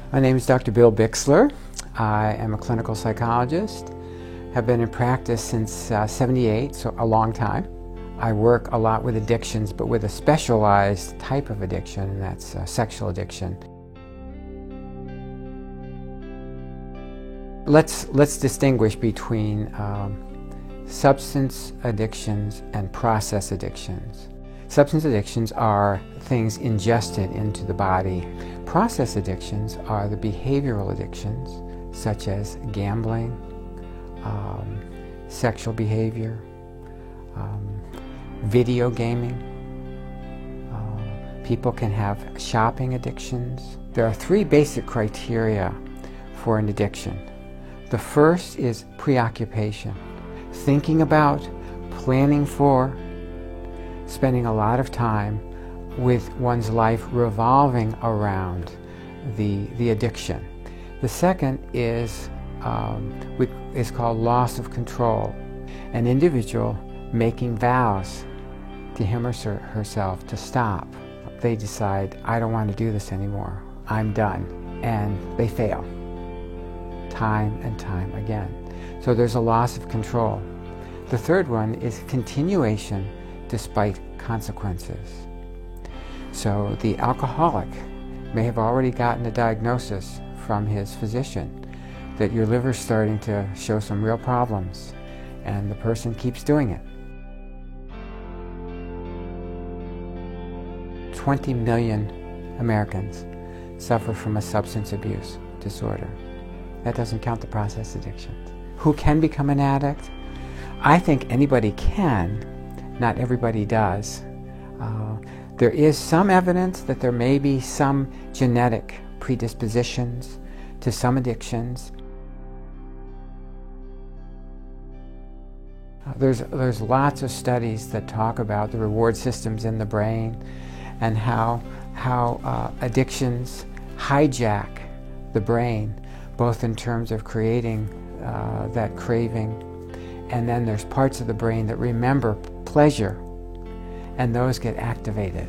My name is Dr. Bill Bixler. I am a clinical psychologist. Have been in practice since '78, so a long time. I work a lot with addictions, but with a specialized type of addiction, and that's sexual addiction. Let's distinguish between substance addictions and process addictions. Substance addictions are things ingested into the body. Process addictions are the behavioral addictions, such as gambling, sexual behavior, video gaming. People can have shopping addictions. There are three basic criteria for an addiction. The first is preoccupation, thinking about, planning for, spending a lot of time with one's life revolving around the addiction. The second is called loss of control. An individual making vows to him or herself to stop. They decide, I don't want to do this anymore, I'm done, and they fail time and time again. So there's a loss of control. The third one is continuation despite consequences. So the alcoholic may have already gotten a diagnosis from his physician that your liver's starting to show some real problems, and the person keeps doing it. 20 million Americans suffer from a substance abuse disorder. That doesn't count the process addictions. Who can become an addict? I think anybody can. Not everybody does. There is some evidence that there may be some genetic predispositions to some addictions. There's lots of studies that talk about the reward systems in the brain and how addictions hijack the brain, both in terms of creating that craving, and then there's parts of the brain that remember pleasure, and those get activated.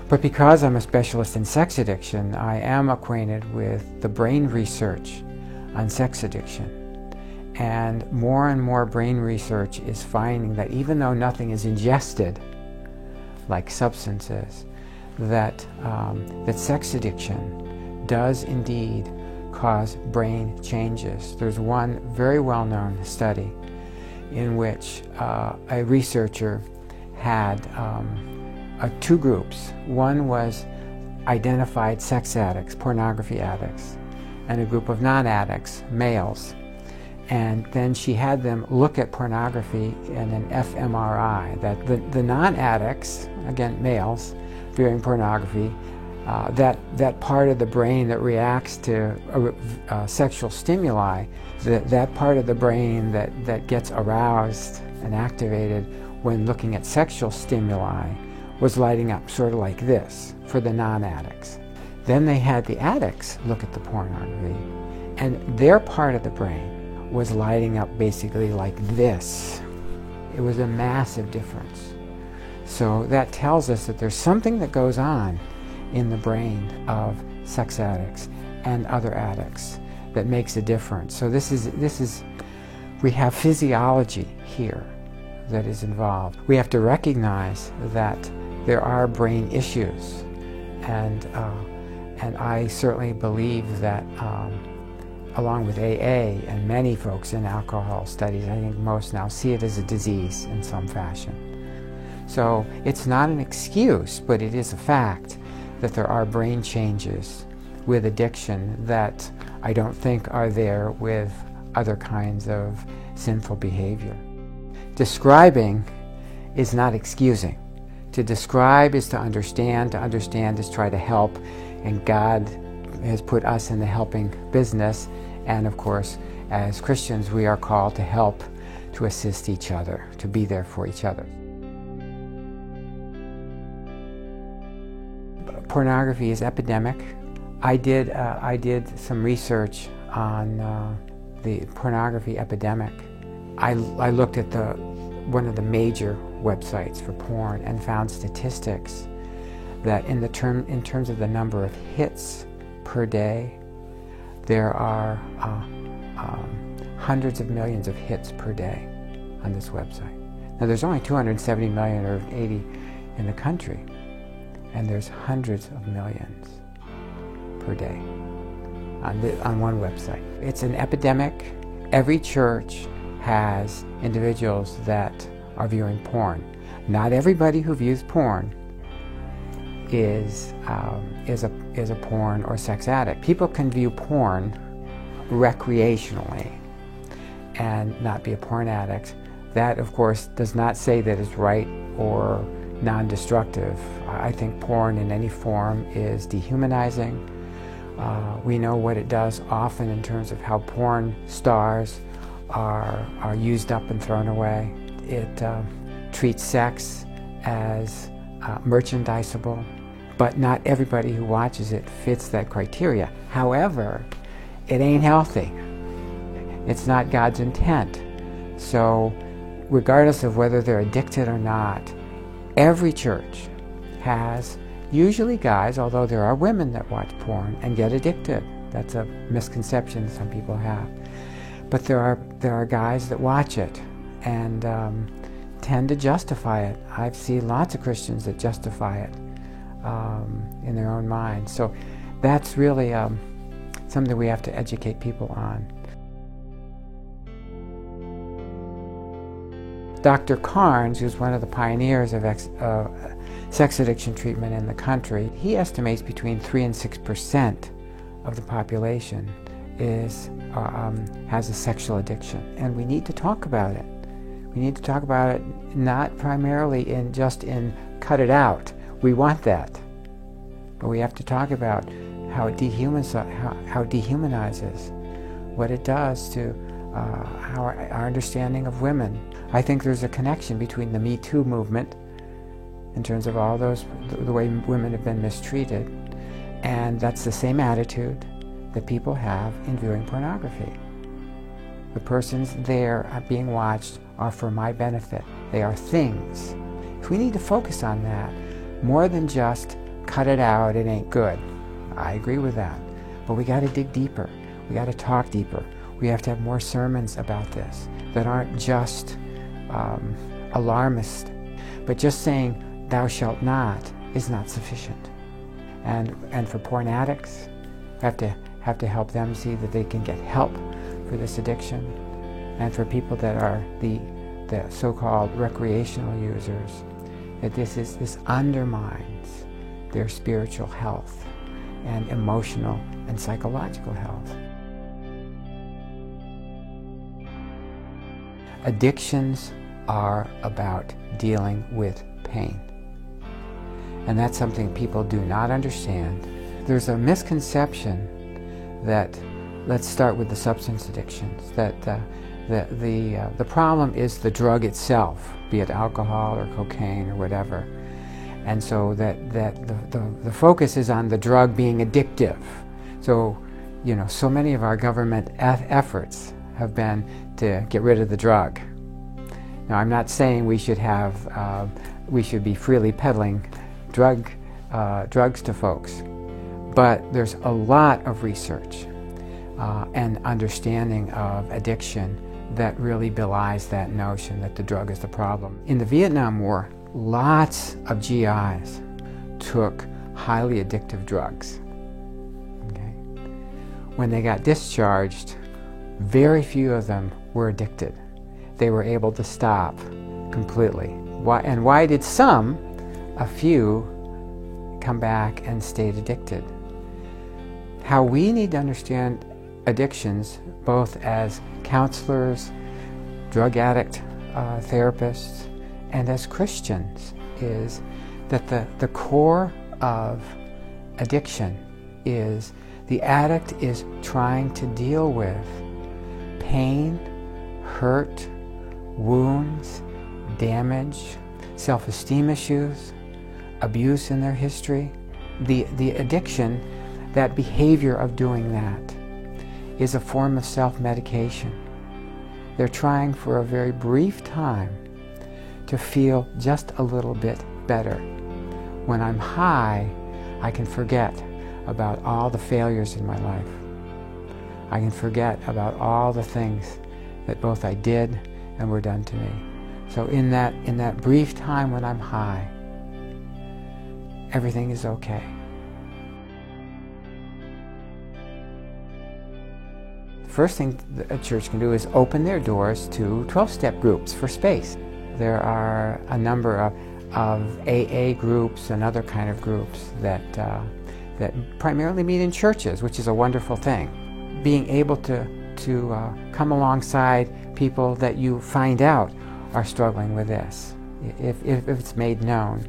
But because I'm a specialist in sex addiction, I am acquainted with the brain research on sex addiction. And more brain research is finding that even though nothing is ingested, like substances, that sex addiction does indeed cause brain changes. There's one very well-known study in which a researcher had two groups. One was identified sex addicts, pornography addicts, and a group of non-addicts, males. And then she had them look at pornography in an fMRI, that the non-addicts, again males, viewing pornography, that part of the brain that reacts to sexual stimuli, that part of the brain that gets aroused and activated when looking at sexual stimuli was lighting up sort of like this for the non-addicts. Then they had the addicts look at the pornography, and their part of the brain was lighting up basically like this. It was a massive difference. So that tells us that there's something that goes on in the brain of sex addicts and other addicts that makes a difference. So we have physiology here that is involved. We have to recognize that there are brain issues, and I certainly believe that along with AA and many folks in alcohol studies, I think most now see it as a disease in some fashion. So it's not an excuse, but it is a fact that there are brain changes with addiction that I don't think are there with other kinds of sinful behavior. Describing is not excusing. To describe is to understand is try to help, and God has put us in the helping business, and of course, as Christians, we are called to help, to assist each other, to be there for each other. Pornography is epidemic. I did some research on the pornography epidemic. I looked at one of the major websites for porn and found statistics that in terms of the number of hits per day There are hundreds of millions of hits per day on this website. Now there's only 270 million or 80 in the country, and there's hundreds of millions per day on one website. It's an epidemic. Every church has individuals that are viewing porn. Not everybody who views porn is a porn or sex addict. People can view porn recreationally and not be a porn addict. That, of course, does not say that it's right or non-destructive. I think porn in any form is dehumanizing. We know what it does often in terms of how porn stars are used up and thrown away. It treats sex as merchandisable, but not everybody who watches it fits that criteria. However, it ain't healthy. It's not God's intent. So regardless of whether they're addicted or not, every church has, usually guys, although there are women that watch porn and get addicted. That's a misconception some people have. But there are guys that watch it and tend to justify it. I've seen lots of Christians that justify it in their own minds. So that's really something we have to educate people on. Dr. Carnes, who's one of the pioneers of sex addiction treatment in the country, he estimates between 3 and 6% of the population has a sexual addiction, and we need to talk about it. We need to talk about it not primarily in cut it out. We want that, but we have to talk about how it dehumanizes, what it does to our understanding of women. I think there's a connection between the Me Too movement, in terms of all the way women have been mistreated, and that's the same attitude that people have in viewing pornography. The persons there being watched are for my benefit. They are things. We need to focus on that more than just cut it out, it ain't good. I agree with that. But we got to dig deeper. We got to talk deeper. We have to have more sermons about this that aren't just alarmist, but just saying thou shalt not is not sufficient. And for porn addicts, we have to help them see that they can get help for this addiction. And for people that are the so-called recreational users, that this undermines their spiritual health and emotional and psychological health. Addictions are about dealing with pain. And that's something people do not understand. There's a misconception that, let's start with the substance addictions, that the problem is the drug itself, be it alcohol or cocaine or whatever. And so that the focus is on the drug being addictive. So, so many of our government efforts have been to get rid of the drug. Now, I'm not saying we should be freely peddling drugs to folks, but there's a lot of research and understanding of addiction that really belies that notion that the drug is the problem. In the Vietnam War, lots of GIs took highly addictive drugs. Okay? When they got discharged, very few of them were addicted. They were able to stop completely. Why did a few, come back and stayed addicted? How we need to understand addictions, both as counselors, drug addict therapists, and as Christians, is that the core of addiction is the addict is trying to deal with pain, hurt, wounds, damage, self-esteem issues, abuse in their history. The addiction, that behavior of doing that, is a form of self-medication. They're trying for a very brief time to feel just a little bit better. When I'm high, I can forget about all the failures in my life. I can forget about all the things that both I did and were done to me. So in that brief time when I'm high, everything is okay. First thing a church can do is open their doors to 12-step groups for space. There are a number of AA groups and other kind of groups that primarily meet in churches, which is a wonderful thing. Being able to come alongside people that you find out are struggling with this, if it's made known,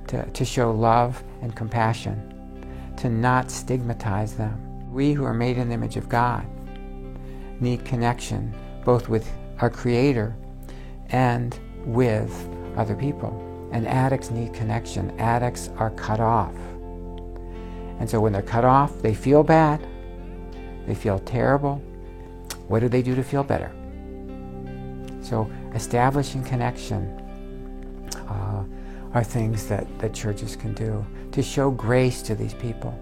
to show love and compassion, to not stigmatize them. We who are made in the image of God need connection, both with our Creator and with other people. And addicts need connection. Addicts are cut off. And so when they're cut off, they feel bad. They feel terrible. What do they do to feel better? So establishing connection are things that churches can do to show grace to these people.